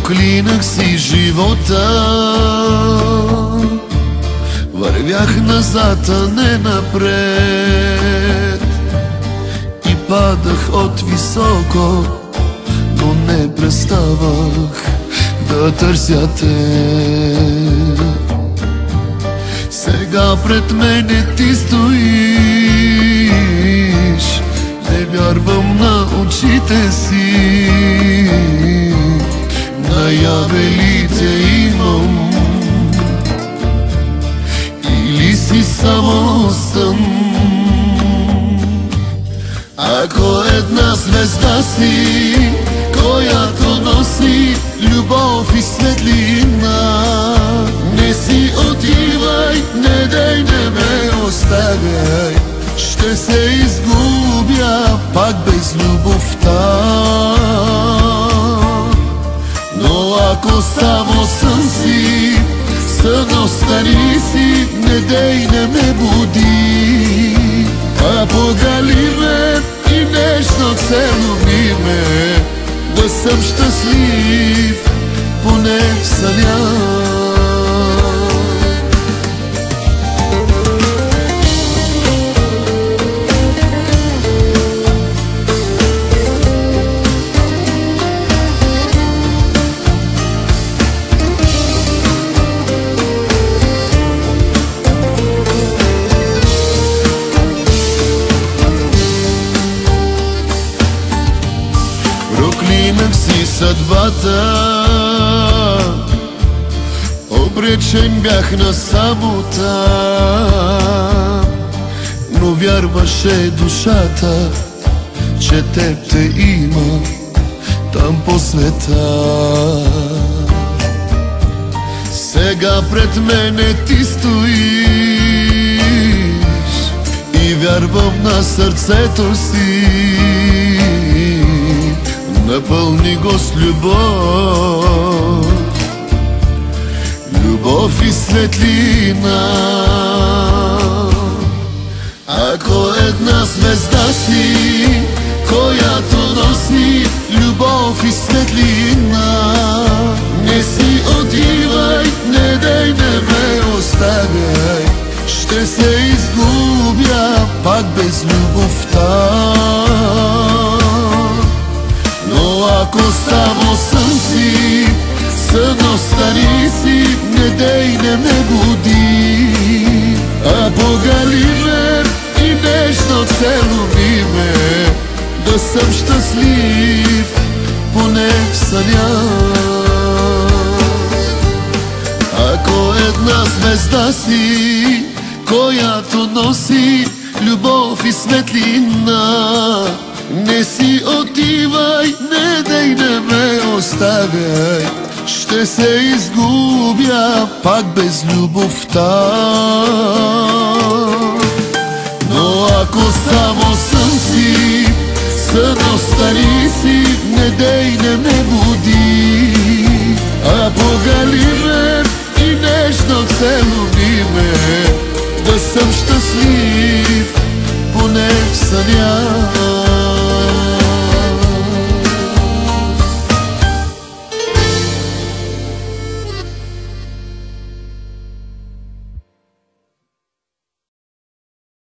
Проклинах си живота, вървях назад, а не напред, и падах от високо, но не преставах да търся те. Сега пред мене ти стоиш, не вярвам на очите си. Наяве ли те имам, или си само сън? Ако една звезда си, която носи любов и светлина, не си отивай, не дей, не ме оставяй, ще се изгубя пак без любовта. Но ако само сън си, сън остани си, не дей, не ме буди, а погали ме и нежно целуни ме, да съм щастлив поне в съня. Проклинах си съдбата, обречен бях на самота, но вярваше душата, че теб те има там по света. Сега пред мене ти стоиш и вярвам на сърцето си. Напълни го с любов, любов и светлина. Ако една звезда си, която носи любов и светлина, не си отивай, не дей, не ме оставяй, ще се изгубя пак без любовта. Но ако само сън си, сън остани си, не дей, не ме буди, а погали ме и нежно целуни ме, да съм щастлив поне в съня. Ако една звезда си, която носи любов и светлина, не си отивай, не дей, не ме оставяй, ще се изгубя пак без любовта. Но ако само сън си, сън остани си, не дей, не ме буди, а погали ме и нежно целуни ме, да съм щастлив поне в съня.